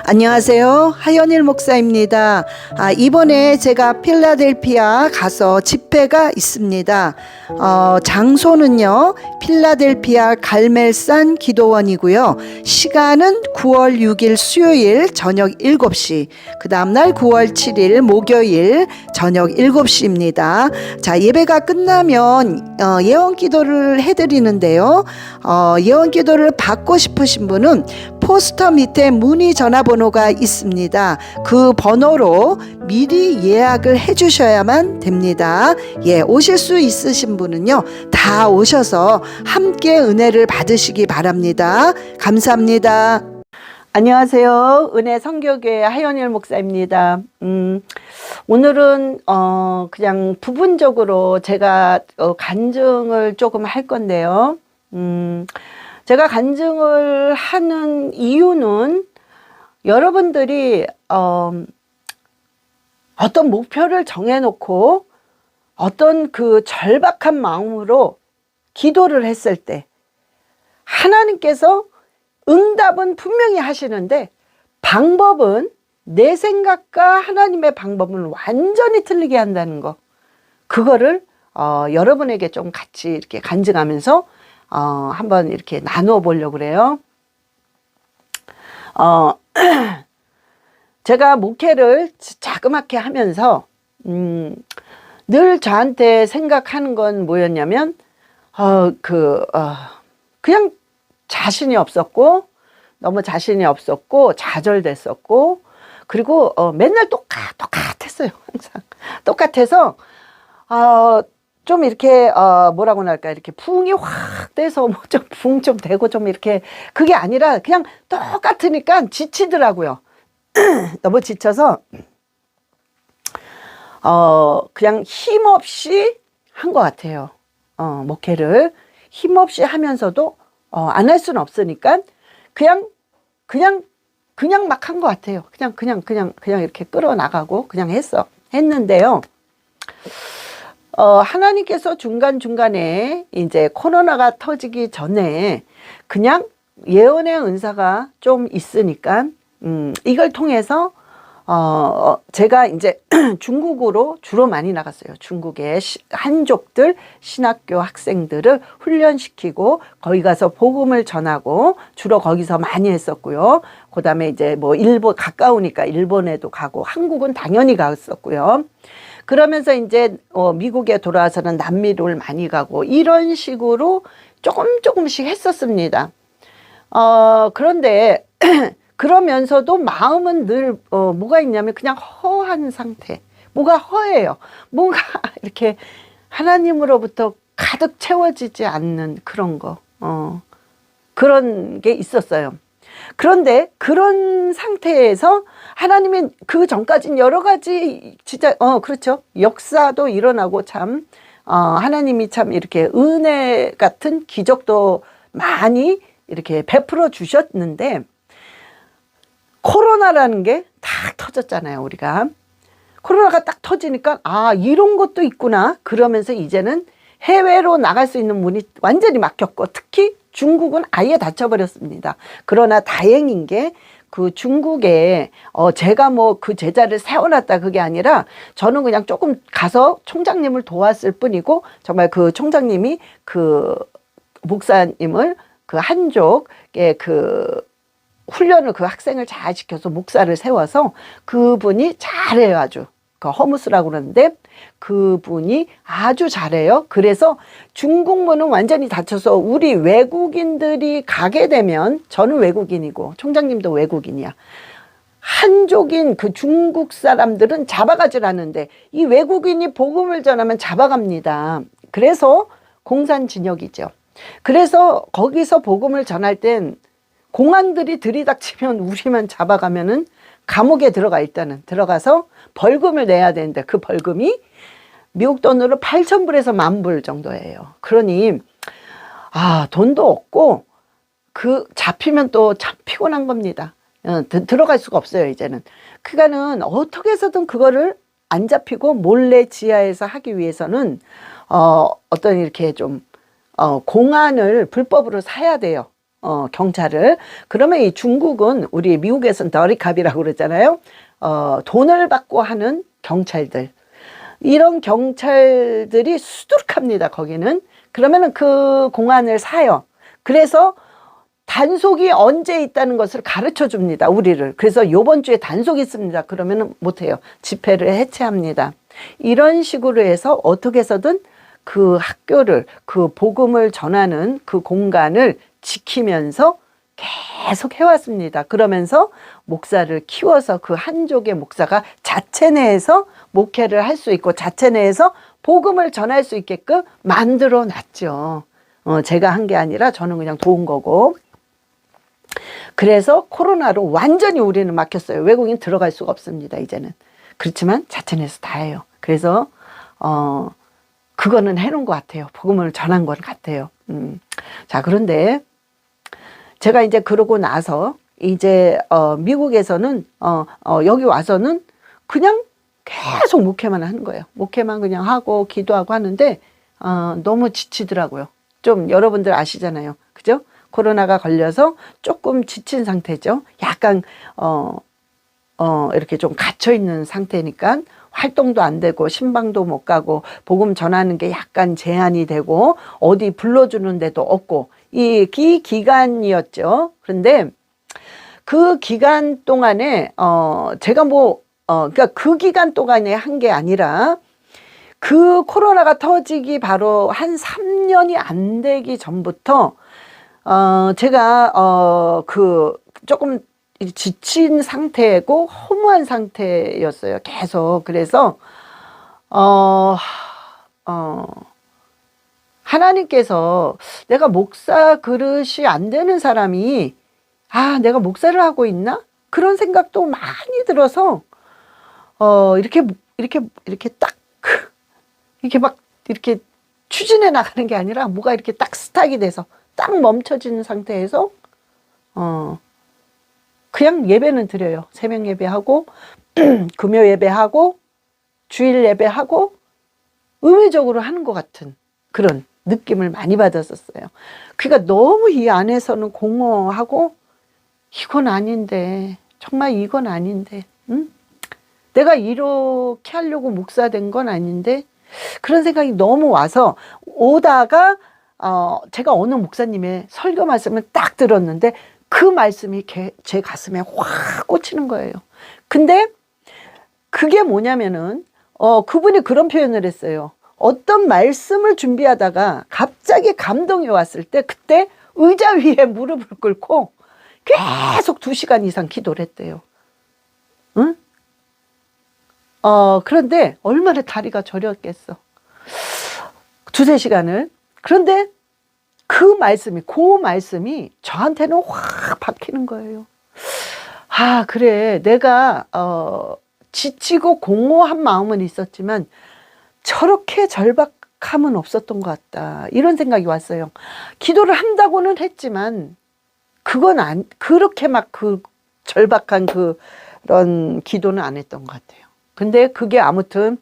안녕하세요. 하연일 목사입니다. 이번에 제가 필라델피아 가서 집회가 있습니다. 장소는요, 필라델피아 갈멜산 기도원이고요. 시간은 9월 6일 수요일 저녁 7시, 그 다음날 9월 7일 목요일 저녁 7시입니다. 자, 예배가 끝나면 예언 기도를 해드리는데요. 예언 기도를 받고 싶으신 분은 포스터 밑에 문의 전화번호가 있습니다. 그 번호로 미리 예약을 해주셔야만 됩니다. 예, 오실 수 있으신 분은요, 다 오셔서 함께 은혜를 받으시기 바랍니다. 감사합니다. 안녕하세요. 은혜 선교교회 하연일 목사입니다. 오늘은 그냥 부분적으로 제가 간증을 조금 할 건데요. 제가 간증을 하는 이유는 여러분들이 어떤 목표를 정해놓고 어떤 그 절박한 마음으로 기도를 했을 때 하나님께서 응답은 분명히 하시는데 방법은 내 생각과 하나님의 방법은 완전히 틀리게 한다는 거, 그거를 여러분에게 좀 같이 이렇게 간증하면서 한번 이렇게 나누어 보려고 그래요. 제가 목회를 자그맣게 하면서 늘 저한테 생각하는 건 뭐였냐면 그냥 자신이 없었고, 너무 자신이 없었고 좌절됐었고, 그리고 맨날 똑같았어요. 항상 똑같아서 좀 이렇게 뭐라고나 할까, 이렇게 부응이 확 돼서 뭐 좀 부응 좀 되고 좀 이렇게, 그게 아니라 그냥 똑같으니까 지치더라고요. 너무 지쳐서 그냥 힘없이 한 것 같아요. 목회를 힘없이 하면서도 안 할 수는 없으니까 그냥 막 한 것 같아요. 그냥 이렇게 끌어나가고 그냥 했는데요. 하나님께서 중간중간에 이제 코로나가 터지기 전에 그냥 예언의 은사가 좀 있으니까, 이걸 통해서, 제가 이제 중국으로 주로 많이 나갔어요. 중국의 한족들, 신학교 학생들을 훈련시키고, 거기 가서 복음을 전하고, 주로 거기서 많이 했었고요. 그 다음에 이제 뭐 일본, 가까우니까 일본에도 가고, 한국은 당연히 갔었고요. 그러면서 이제 미국에 돌아와서는 남미를 많이 가고 이런 식으로 조금씩 했었습니다. 그런데 그러면서도 마음은 늘 뭐가 있냐면 그냥 허한 상태. 뭐가 허해요. 뭔가 이렇게 하나님으로부터 가득 채워지지 않는 그런 거. 그런 게 있었어요. 그런데 그런 상태에서 하나님이 그 전까지는 여러 가지 진짜 그렇죠, 역사도 일어나고 참 하나님이 참 이렇게 은혜 같은 기적도 많이 이렇게 베풀어 주셨는데, 코로나라는 게 딱 터졌잖아요. 우리가 코로나가 딱 터지니까 이런 것도 있구나 그러면서 이제는 해외로 나갈 수 있는 문이 완전히 막혔고, 특히 중국은 아예 닫혀버렸습니다. 그러나 다행인 게 그 중국에 제가 뭐 그 제자를 세워놨다 그게 아니라 저는 그냥 조금 가서 총장님을 도왔을 뿐이고, 정말 그 총장님이 그 목사님을 그 한족의 그 훈련을 그 학생을 잘 시켜서 목사를 세워서 그분이 잘해요. 아주 그 허무스라고 그러는데 그분이 아주 잘해요. 그래서 중국문은 완전히 닫혀서 우리 외국인들이 가게 되면, 저는 외국인이고 총장님도 외국인이야, 한족인 그 중국 사람들은 잡아가질 않는데 이 외국인이 복음을 전하면 잡아갑니다. 그래서 공산진역이죠. 그래서 거기서 복음을 전할 땐 공안들이 들이닥치면 우리만 잡아가면은 감옥에 일단은 들어가서 벌금을 내야 되는데 그 벌금이 미국 돈으로 8,000불에서 10,000불 정도예요. 그러니 돈도 없고 그 잡히면 또 참 피곤한 겁니다. 들어갈 수가 없어요 이제는. 그러니까는 어떻게 해서든 그거를 안 잡히고 몰래 지하에서 하기 위해서는 어떤 이렇게 좀 공안을 불법으로 사야 돼요. 경찰을. 그러면 이 중국은 우리 미국에서는 더리캅이라고 그러잖아요. 돈을 받고 하는 경찰들. 이런 경찰들이 수두룩합니다, 거기는. 그러면은 그 공안을 사요. 그래서 단속이 언제 있다는 것을 가르쳐 줍니다, 우리를. 그래서 요번 주에 단속이 있습니다. 그러면은 못해요. 집회를 해체합니다. 이런 식으로 해서 어떻게 해서든 그 학교를, 그 복음을 전하는 그 공간을 지키면서 계속 해왔습니다. 그러면서 목사를 키워서 그 한족의 목사가 자체 내에서 목회를 할 수 있고 자체 내에서 복음을 전할 수 있게끔 만들어 놨죠. 제가 한 게 아니라 저는 그냥 도운 거고. 그래서 코로나로 완전히 우리는 막혔어요. 외국인 들어갈 수가 없습니다, 이제는. 그렇지만 자체 내에서 다 해요. 그래서 그거는 해놓은 것 같아요. 복음을 전한 것 같아요. 자, 그런데 제가 이제 그러고 나서 이제 미국에서는 여기 와서는 그냥 계속 목회만 하는 거예요. 목회만 그냥 하고 기도하고 하는데 너무 지치더라고요. 좀 여러분들 아시잖아요. 그죠? 코로나가 걸려서 조금 지친 상태죠. 약간 이렇게 좀 갇혀 있는 상태니까 활동도 안 되고 신방도 못 가고 복음 전하는 게 약간 제한이 되고 어디 불러주는 데도 없고 이 기간이었죠. 그런데 그 기간 동안에 제가 그러니까 그 기간 동안에 한 게 아니라 그 코로나가 터지기 바로 한 3년이 안 되기 전부터 제가 조금 지친 상태고 허무한 상태였어요. 계속. 그래서 하나님께서 내가 목사 그릇이 안 되는 사람이 내가 목사를 하고 있나? 그런 생각도 많이 들어서 이렇게 딱 이렇게 막 이렇게 추진해 나가는 게 아니라 뭐가 이렇게 딱 스탁이 돼서 딱 멈춰지는 상태에서 그냥 예배는 드려요. 새벽 예배하고 금요 예배하고 주일 예배하고 의외적으로 하는 것 같은 그런 느낌을 많이 받았었어요. 그러니까 너무 이 안에서는 공허하고 이건 아닌데, 정말 이건 아닌데, 응? 내가 이렇게 하려고 목사 된 건 아닌데, 그런 생각이 너무 와서 오다가 제가 어느 목사님의 설교 말씀을 딱 들었는데 그 말씀이 제 가슴에 확 꽂히는 거예요. 근데 그게 뭐냐면은 그분이 그런 표현을 했어요. 어떤 말씀을 준비하다가 갑자기 감동이 왔을 때 그때 의자 위에 무릎을 꿇고 계속 2시간 이상 기도를 했대요. 응? 그런데 얼마나 다리가 저렸겠어. 2~3시간을. 그런데 그 말씀이 저한테는 확 박히는 거예요. 그래. 내가 지치고 공허한 마음은 있었지만 저렇게 절박함은 없었던 것 같다. 이런 생각이 왔어요. 기도를 한다고는 했지만 그건 그렇게 막 그 절박한 그런 기도는 안 했던 것 같아요. 근데 그게 아무튼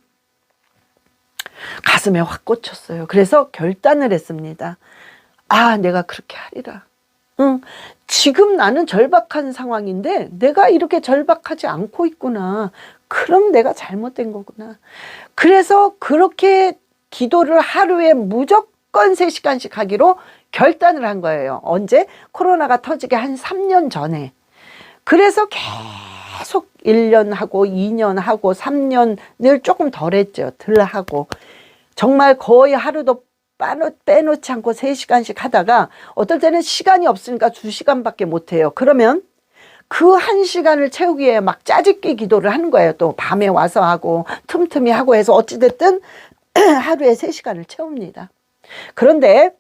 가슴에 확 꽂혔어요. 그래서 결단을 했습니다. 내가 그렇게 하리라. 지금 나는 절박한 상황인데 내가 이렇게 절박하지 않고 있구나. 그럼 내가 잘못된 거구나. 그래서 그렇게 기도를 하루에 무조건 3시간씩 하기로 결단을 한 거예요. 언제? 코로나가 터지기 한 3년 전에. 그래서 계속 1년 하고 2년 하고 3년을 조금 덜 했죠. 덜 하고. 정말 거의 하루도 빼놓지 않고 3시간씩 하다가 어떨 때는 시간이 없으니까 2시간밖에 못 해요. 그러면 그 1시간을 채우기 위해 막 짜집기 기도를 하는 거예요. 또 밤에 와서 하고 틈틈이 하고 해서 어찌됐든 하루에 3시간을 채웁니다. 그런데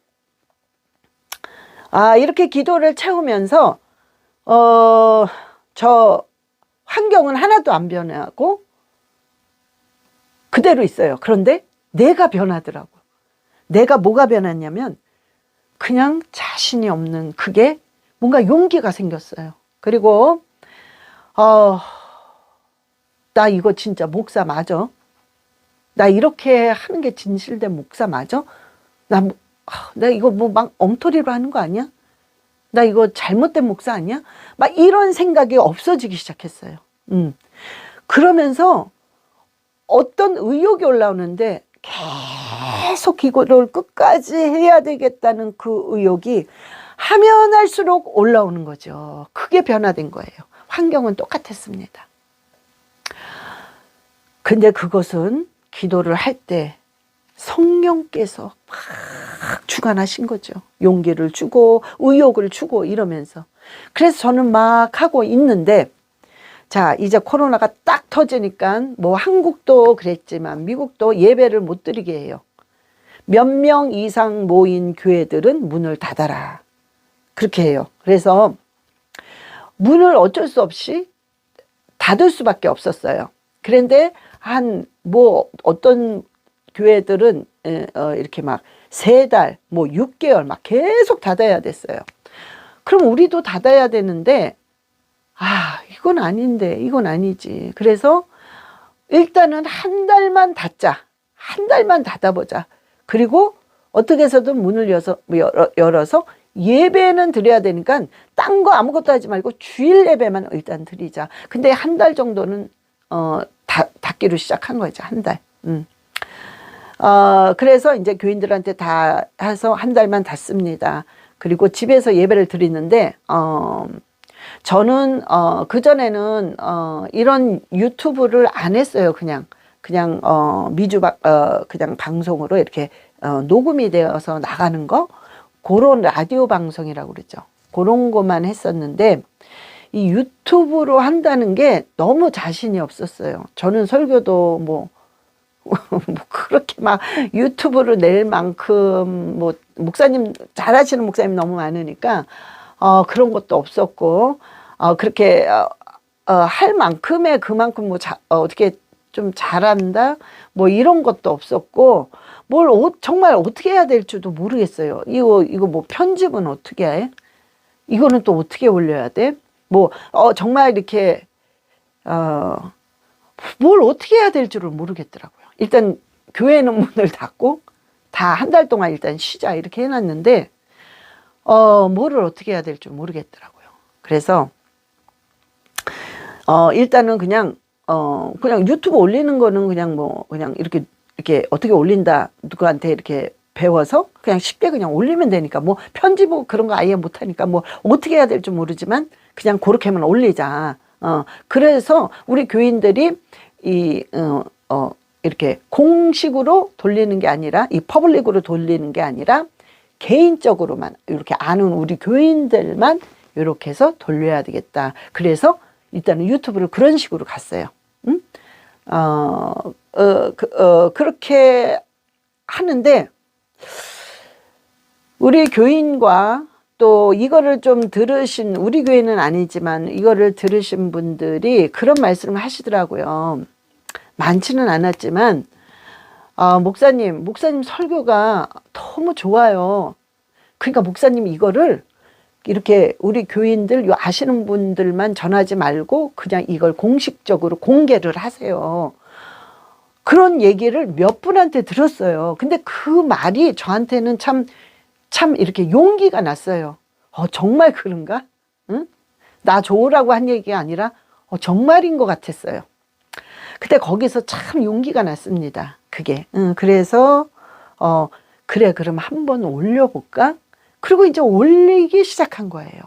이렇게 기도를 채우면서 저 환경은 하나도 안 변하고 그대로 있어요. 그런데 내가 변하더라고. 내가 뭐가 변했냐면 그냥 자신이 없는 그게 뭔가 용기가 생겼어요. 그리고 나 이거 진짜 목사 맞아? 나 이렇게 하는 게 진실된 목사 맞아? 내가 이거 뭐 막 엉터리로 하는 거 아니야? 나 이거 잘못된 목사 아니야? 막 이런 생각이 없어지기 시작했어요. 그러면서 어떤 의욕이 올라오는데 계속 기도를 끝까지 해야 되겠다는 그 의욕이 하면 할수록 올라오는 거죠. 크게 변화된 거예요. 환경은 똑같았습니다. 근데 그것은 기도를 할 때 성령께서 막 주관하신 거죠. 용기를 주고 의욕을 주고 이러면서. 그래서 저는 막 하고 있는데, 자, 이제 코로나가 딱 터지니까 뭐 한국도 그랬지만 미국도 예배를 못 드리게 해요. 몇 명 이상 모인 교회들은 문을 닫아라. 그렇게 해요. 그래서 문을 어쩔 수 없이 닫을 수밖에 없었어요. 그런데 어떤 교회들은 이렇게 막 3달, 뭐 6개월 막 계속 닫아야 됐어요. 그럼 우리도 닫아야 되는데, 이건 아닌데, 이건 아니지. 그래서 일단은 한 달만 닫자. 한 달만 닫아보자. 그리고 어떻게 해서든 문을 열어서 예배는 드려야 되니까 딴 거 아무것도 하지 말고 주일 예배만 일단 드리자. 근데 한 달 정도는 닫기로 시작한 거죠. 한 달. 그래서 이제 교인들한테 다 해서 한 달만 닫습니다. 그리고 집에서 예배를 드리는데, 저는, 그전에는, 이런 유튜브를 안 했어요. 그냥, 그냥 방송으로 이렇게, 녹음이 되어서 나가는 거, 그런 라디오 방송이라고 그러죠. 그런 것만 했었는데, 이 유튜브로 한다는 게 너무 자신이 없었어요. 저는 설교도 뭐 그렇게 막 유튜브를 낼 만큼 목사님 잘하시는 목사님 너무 많으니까 그런 것도 없었고 그렇게 할 만큼의 그만큼 어떻게 좀 잘한다 뭐 이런 것도 없었고 정말 어떻게 해야 될지도 모르겠어요. 이거 뭐 편집은 어떻게 해? 이거는 또 어떻게 올려야 돼? 정말 이렇게 뭘 어떻게 해야 될 줄을 모르겠더라고요. 일단 교회는 문을 닫고 다 한 달 동안 일단 쉬자 이렇게 해놨는데 뭐를 어떻게 해야 될 줄 모르겠더라고요. 그래서 일단은 그냥 유튜브 올리는 거는 그냥 이렇게 어떻게 올린다 누구한테 이렇게 배워서 그냥 쉽게 그냥 올리면 되니까 편집 그런 거 아예 못하니까 어떻게 해야 될 줄 모르지만 그냥 그렇게만 올리자. 그래서 우리 교인들이 이렇게 공식으로 돌리는 게 아니라 이 퍼블릭으로 돌리는 게 아니라 개인적으로만 이렇게 아는 우리 교인들만 이렇게 해서 돌려야 되겠다. 그래서 일단은 유튜브를 그런 식으로 갔어요. 그렇게 하는데 우리 교인과 또 이거를 좀 들으신 우리 교회는 아니지만 이거를 들으신 분들이 그런 말씀을 하시더라고요. 많지는 않았지만 목사님 설교가 너무 좋아요. 그러니까 목사님 이거를 이렇게 우리 교인들 아시는 분들만 전하지 말고 그냥 이걸 공식적으로 공개를 하세요. 그런 얘기를 몇 분한테 들었어요. 근데 그 말이 저한테는 참 이렇게 용기가 났어요. 정말 그런가? 응? 나 좋으라고 한 얘기가 아니라 정말인 것 같았어요. 그때 거기서 참 용기가 났습니다. 그게. 그래서 그래 그럼 한번 올려볼까? 그리고 이제 올리기 시작한 거예요.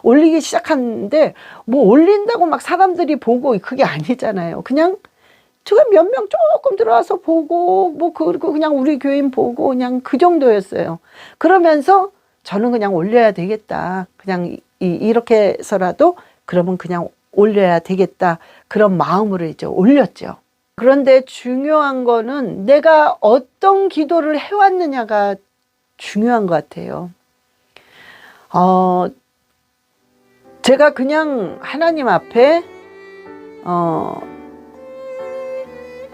올리기 시작하는데 올린다고 막 사람들이 보고 그게 아니잖아요. 그냥 제가 몇 명 조금 들어와서 보고 그리고 그냥 우리 교인 보고 그냥 그 정도였어요. 그러면서 저는 그냥 올려야 되겠다. 그냥 이렇게 해서라도 그러면 그냥 올려야 되겠다. 그런 마음으로 이제 올렸죠. 그런데 중요한 거는 내가 어떤 기도를 해왔느냐가 중요한 것 같아요. 제가 그냥 하나님 앞에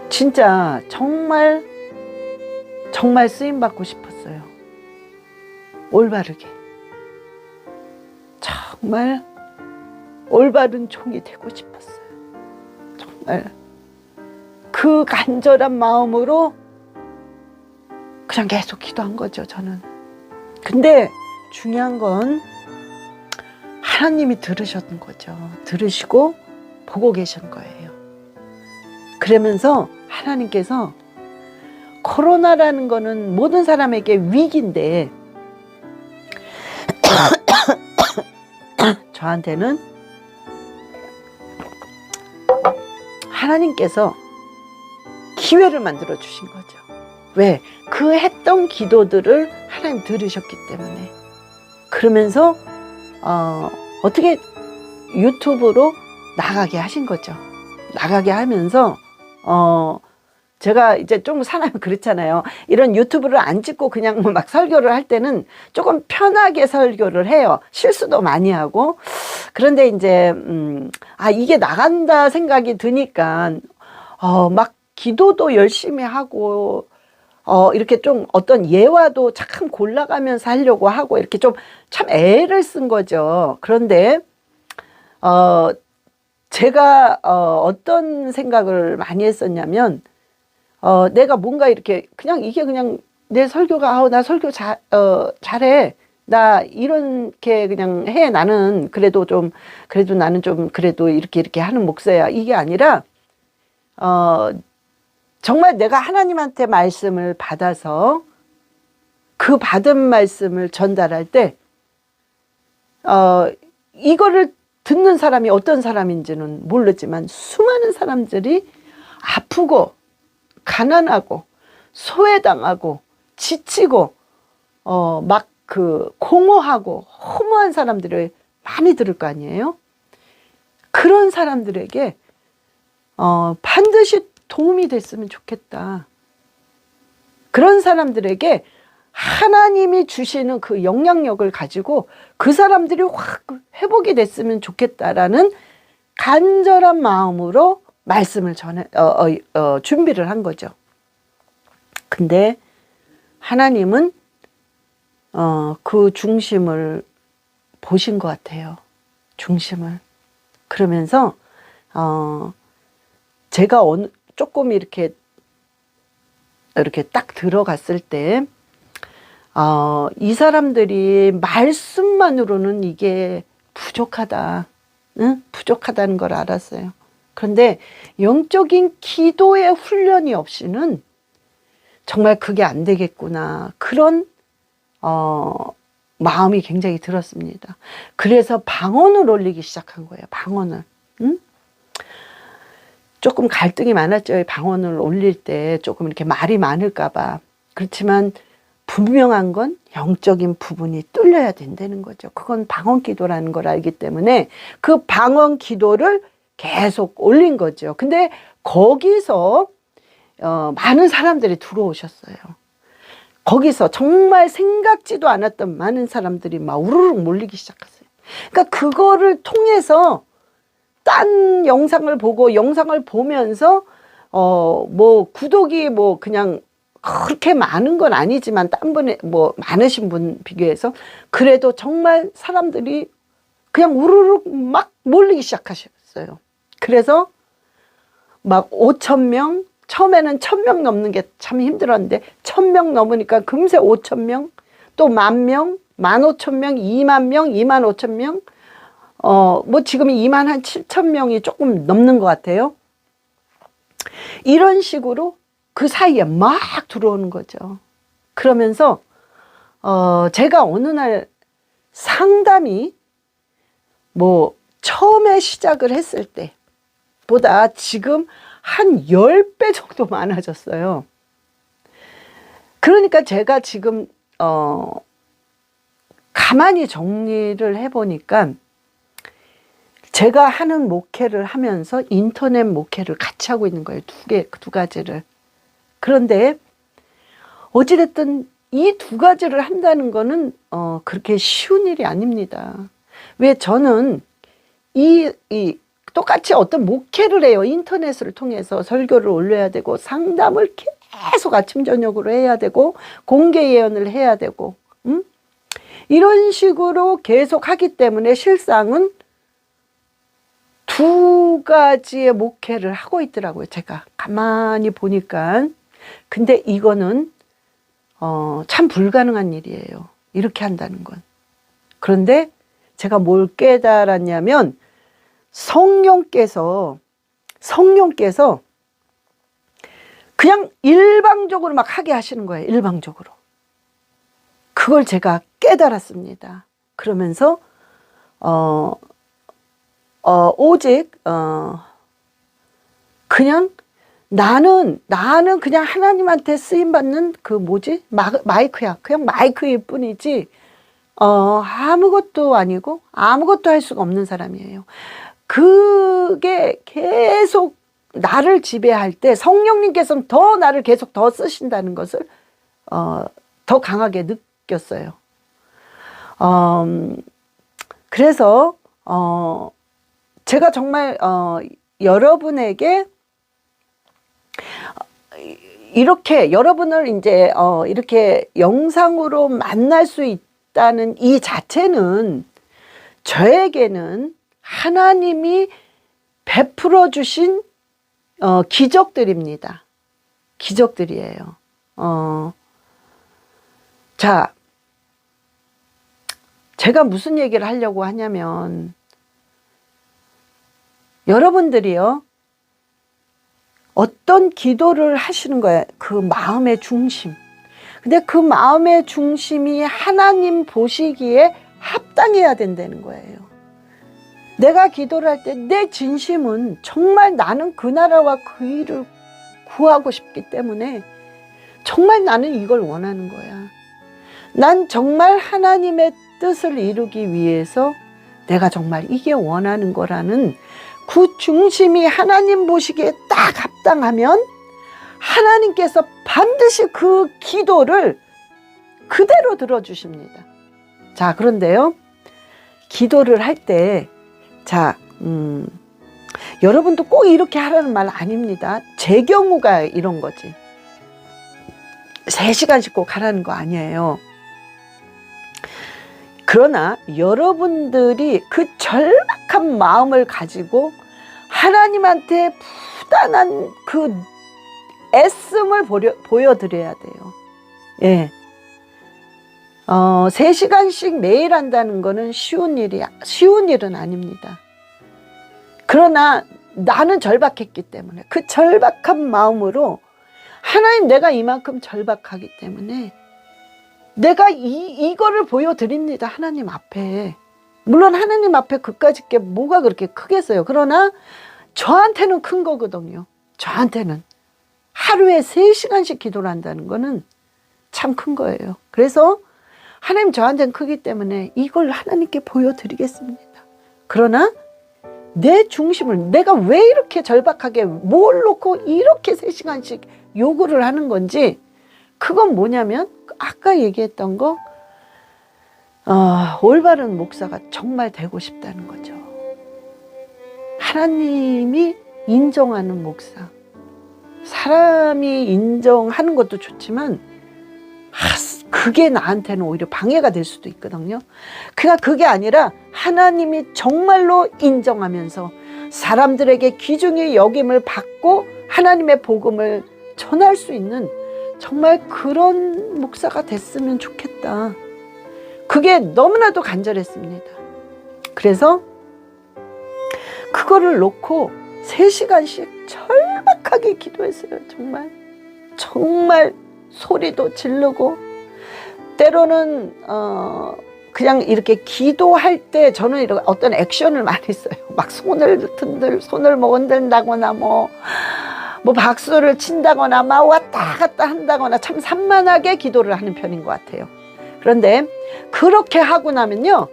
진짜 정말 쓰임받고 싶었어요. 올바르게. 정말 올바른 종이 되고 싶었어요. 정말 그 간절한 마음으로 그냥 계속 기도한 거죠, 저는. 근데 중요한 건 하나님이 들으셨던 거죠. 들으시고 보고 계신 거예요. 그러면서 하나님께서 코로나라는 거는 모든 사람에게 위기인데 저한테는 하나님께서 기회를 만들어 주신 거죠. 왜? 그 했던 기도들을 하나님 들으셨기 때문에. 그러면서 어떻게 유튜브로 나가게 하신 거죠. 나가게 하면서 제가 이제 좀 사람이 그렇잖아요. 이런 유튜브를 안 찍고 그냥 막 설교를 할 때는 조금 편하게 설교를 해요. 실수도 많이 하고. 그런데 이제 이게 나간다 생각이 드니까 막 기도도 열심히 하고 이렇게 좀 어떤 예화도 참 골라가면서 하려고 하고 이렇게 좀 참 애를 쓴 거죠. 그런데 제가 어떤 생각을 많이 했었냐면 내가 뭔가 이렇게 그냥 이게 그냥 내 설교가 나 설교 잘해. 나 이렇게 그냥 해. 나는 그래도 나는 좀 그래도 이렇게 하는 목사야. 이게 아니라 정말 내가 하나님한테 말씀을 받아서 그 받은 말씀을 전달할 때 이거를 듣는 사람이 어떤 사람인지는 모르지만 수많은 사람들이 아프고 가난하고 소외당하고 지치고 막 공허하고 허무한 사람들을 많이 들을 거 아니에요. 그런 사람들에게 반드시 도움이 됐으면 좋겠다. 그런 사람들에게 하나님이 주시는 그 영향력을 가지고 그 사람들이 확 회복이 됐으면 좋겠다라는 간절한 마음으로 말씀을 준비를 한 거죠. 근데 하나님은 그 중심을 보신 것 같아요. 중심을. 그러면서 제가 조금 이렇게 딱 들어갔을 때 이 사람들이 말씀만으로는 이게 부족하다. 응? 부족하다는 걸 알았어요. 그런데 영적인 기도의 훈련이 없이는 정말 그게 안 되겠구나. 그런 마음이 굉장히 들었습니다. 그래서 방언을 올리기 시작한 거예요. 방언을. 응? 조금 갈등이 많았죠. 방언을 올릴 때 조금 이렇게 말이 많을까 봐. 그렇지만 분명한 건 영적인 부분이 뚫려야 된다는 거죠. 그건 방언 기도라는 걸 알기 때문에 그 방언 기도를 계속 올린 거죠. 근데 거기서 많은 사람들이 들어오셨어요. 거기서 정말 생각지도 않았던 많은 사람들이 막 우르르 몰리기 시작했어요. 그러니까 그거를 통해서 딴 영상을 보고 영상을 보면서 뭐 구독이 뭐 그냥 그렇게 많은 건 아니지만 딴 분에 뭐 많으신 분 비교해서 그래도 정말 사람들이 그냥 우르르 막 몰리기 시작하셨어요. 그래서 막 5,000명, 처음에는 1,000명 넘는 게 참 힘들었는데 1,000명 넘으니까 금세 5,000명, 또 10,000명, 15,000명, 20,000명, 25,000명, 뭐 지금 27,000명이 조금 넘는 것 같아요. 이런 식으로 그 사이에 막 들어오는 거죠. 그러면서 제가 어느 날 상담이 뭐 처음에 시작을 했을 때보다 지금 한 10배 정도 많아졌어요. 그러니까 제가 지금 가만히 정리를 해보니까 제가 하는 목회를 하면서 인터넷 목회를 같이 하고 있는 거예요. 두 가지를. 그런데 어찌됐든 이 두 가지를 한다는 거는 그렇게 쉬운 일이 아닙니다. 왜 저는 똑같이 어떤 목회를 해요. 인터넷을 통해서 설교를 올려야 되고 상담을 계속 아침 저녁으로 해야 되고 공개 예언을 해야 되고 이런 식으로 계속 하기 때문에 실상은 두 가지의 목회를 하고 있더라고요. 제가 가만히 보니까. 근데 이거는 참 불가능한 일이에요. 이렇게 한다는 건. 그런데 제가 뭘 깨달았냐면 성령께서 그냥 일방적으로 막 하게 하시는 거예요. 일방적으로. 그걸 제가 깨달았습니다. 그러면서 오직 그냥 나는 그냥 하나님한테 쓰임 받는 그 뭐지? 마이크야. 그냥 마이크일 뿐이지 아무것도 아니고 아무것도 할 수가 없는 사람이에요. 그게 계속 나를 지배할 때 성령님께서는 더 나를 계속 더 쓰신다는 것을 더 강하게 느꼈어요. 그래서 제가 정말 여러분에게 이렇게 여러분을 이제 이렇게 영상으로 만날 수 있다는 이 자체는 저에게는 하나님이 베풀어 주신 기적들입니다. 기적들이에요. 자, 제가 무슨 얘기를 하려고 하냐면 여러분들이요, 어떤 기도를 하시는 거예요. 그 마음의 중심. 근데 그 마음의 중심이 하나님 보시기에 합당해야 된다는 거예요. 내가 기도를 할 때 내 진심은 정말 나는 그 나라와 그 일을 구하고 싶기 때문에 정말 나는 이걸 원하는 거야. 난 정말 하나님의 뜻을 이루기 위해서 내가 정말 이게 원하는 거라는 그 중심이 하나님 보시기에 딱 합당하면 하나님께서 반드시 그 기도를 그대로 들어주십니다. 자, 그런데요, 기도를 할 때, 자, 여러분도 꼭 이렇게 하라는 말 아닙니다. 제 경우가 이런 거지. 3시간씩 꼭 하라는 거 아니에요. 그러나 여러분들이 그 절박한 마음을 가지고 하나님한테 부단한 그 애씀을 보여드려야 돼요. 예. 3시간씩 매일 한다는 거는 쉬운 일은 아닙니다. 그러나 나는 절박했기 때문에 그 절박한 마음으로 하나님, 내가 이만큼 절박하기 때문에 내가 이거를 보여드립니다. 하나님 앞에. 물론 하나님 앞에 그까짓 게 뭐가 그렇게 크겠어요. 그러나 저한테는 큰 거거든요. 저한테는. 하루에 3시간씩 기도를 한다는 거는 참 큰 거예요. 그래서 하나님 저한테는 크기 때문에 이걸 하나님께 보여드리겠습니다. 그러나 내 중심을, 내가 왜 이렇게 절박하게 뭘 놓고 이렇게 3시간씩 요구를 하는 건지, 그건 뭐냐면 아까 얘기했던 거, 올바른 목사가 정말 되고 싶다는 거죠. 하나님이 인정하는 목사. 사람이 인정하는 것도 좋지만 그게 나한테는 오히려 방해가 될 수도 있거든요. 그러니까 그게 아니라 하나님이 정말로 인정하면서 사람들에게 귀중히 여김을 받고 하나님의 복음을 전할 수 있는 정말 그런 목사가 됐으면 좋겠다. 그게 너무나도 간절했습니다. 그래서 그거를 놓고 3시간씩 절박하게 기도했어요. 정말 소리도 지르고, 때로는 그냥 이렇게 기도할 때 저는 이런 어떤 액션을 많이 써요. 막 손을 뭐 흔든다거나 뭐 박수를 친다거나 막 왔다 갔다 한다거나 참 산만하게 기도를 하는 편인 것 같아요. 그런데 그렇게 하고 나면요,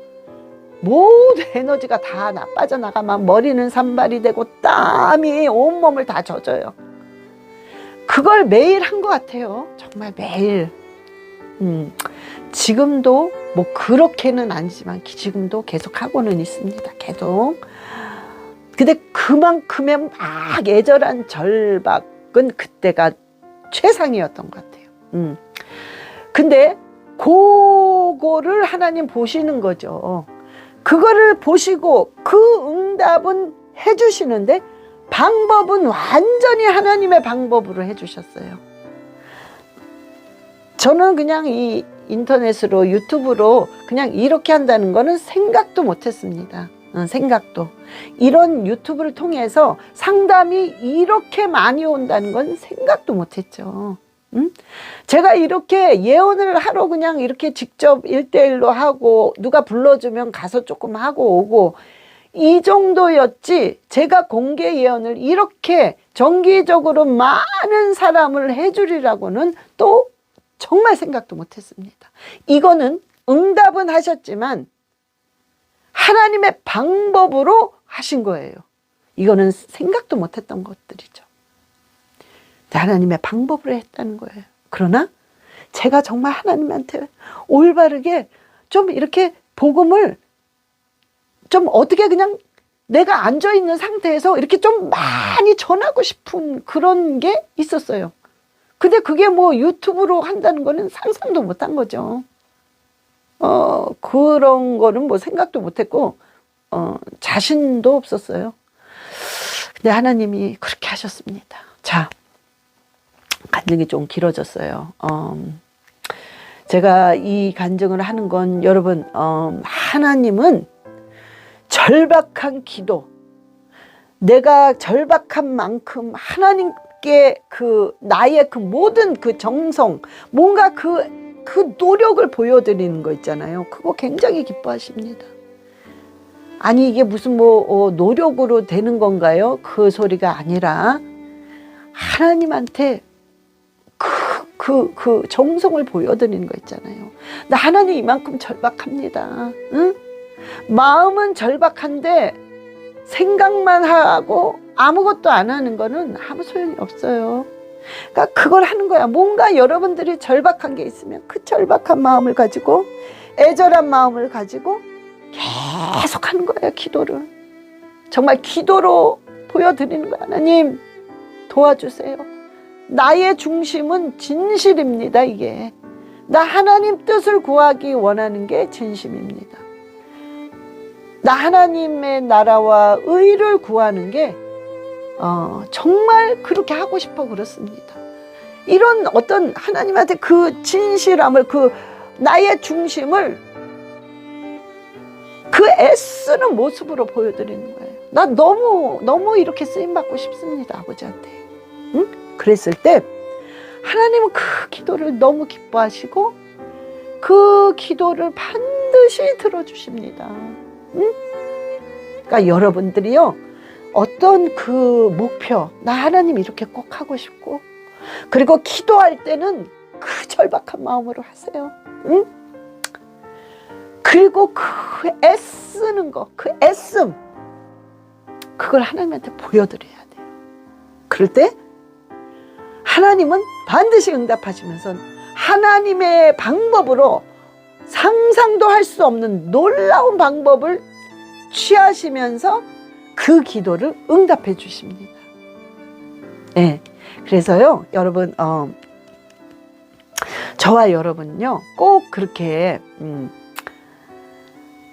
모든 에너지가 다 빠져나가면 머리는 산발이 되고 땀이 온몸을 다 젖어요. 그걸 매일 한 것 같아요. 정말 매일. 지금도 뭐 그렇게는 아니지만 지금도 계속 하고는 있습니다. 계속. 근데 그만큼의 막 애절한 절박은 그때가 최상이었던 것 같아요. 근데 그거를 하나님 보시는 거죠. 그거를 보시고 그 응답은 해주시는데 방법은 완전히 하나님의 방법으로 해주셨어요. 저는 그냥 인터넷으로 유튜브로 그냥 이렇게 한다는 거는 생각도 못했습니다. 생각도. 이런 유튜브를 통해서 상담이 이렇게 많이 온다는 건 생각도 못했죠. 제가 이렇게 예언을 하러 그냥 이렇게 직접 1대1로 하고 누가 불러주면 가서 조금 하고 오고 이 정도였지, 제가 공개 예언을 이렇게 정기적으로 많은 사람을 해주리라고는 또 정말 생각도 못했습니다. 이거는 응답은 하셨지만 하나님의 방법으로 하신 거예요. 이거는 생각도 못했던 것들이죠. 하나님의 방법으로 했다는 거예요. 그러나 제가 정말 하나님한테 올바르게 좀 이렇게 복음을 좀 어떻게 그냥 내가 앉아있는 상태에서 이렇게 좀 많이 전하고 싶은 그런 게 있었어요. 근데 그게 뭐 유튜브로 한다는 거는 상상도 못한 거죠. 그런 거는 뭐 생각도 못했고, 자신도 없었어요. 근데 하나님이 그렇게 하셨습니다. 자, 간증이 좀 길어졌어요. 제가 이 간증을 하는 건 여러분, 하나님은 절박한 기도, 내가 절박한 만큼 하나님께 나의 모든 정성, 뭔가 그 노력을 보여드리는 거 있잖아요. 그거 굉장히 기뻐하십니다. 아니 이게 무슨 노력으로 되는 건가요? 그 소리가 아니라 하나님한테 그 정성을 보여드리는 거 있잖아요. 나 하나님 이만큼 절박합니다. 응? 마음은 절박한데 생각만 하고 아무것도 안 하는 거는 아무 소용이 없어요. 그러니까 그걸 하는 거야. 뭔가 여러분들이 절박한 게 있으면 그 절박한 마음을 가지고, 애절한 마음을 가지고 계속 하는 거예요. 기도를 정말 기도로 보여드리는 거야. 하나님 도와주세요. 나의 중심은 진실입니다. 이게 나 하나님 뜻을 구하기 원하는 게 진심입니다. 나 하나님의 나라와 의를 구하는 게 정말 그렇게 하고 싶어 그렇습니다. 이런 어떤 하나님한테 그 진실함을, 나의 중심을 애쓰는 모습으로 보여드리는 거예요. 나 너무 이렇게 쓰임받고 싶습니다. 아버지한테. 응? 그랬을 때 하나님은 그 기도를 너무 기뻐하시고 그 기도를 반드시 들어주십니다. 응? 그러니까 여러분들이요, 어떤 목표, 나 하나님 이렇게 꼭 하고 싶고, 그리고 기도할 때는 그 절박한 마음으로 하세요. 응? 그리고 애쓰는 거, 애씀, 그걸 하나님한테 보여드려야 돼요. 그럴 때 하나님은 반드시 응답하시면서 하나님의 방법으로 상상도 할 수 없는 놀라운 방법을 취하시면서 그 기도를 응답해 주십니다. 네. 그래서요, 여러분, 저와 여러분요, 꼭 그렇게,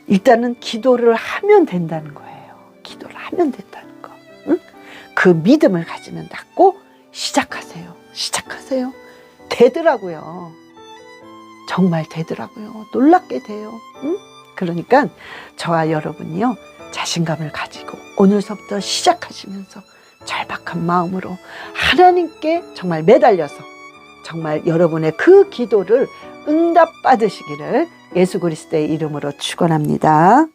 일단은 기도를 하면 된다는 거예요. 기도를 하면 된다는 거. 응? 그 믿음을 가지면 낫고, 시작하세요. 되더라고요. 정말 되더라고요. 놀랍게 돼요. 응? 그러니까 저와 여러분이요, 자신감을 가지고 오늘서부터 시작하시면서 절박한 마음으로 하나님께 정말 매달려서 정말 여러분의 그 기도를 응답받으시기를 예수 그리스도의 이름으로 축원합니다.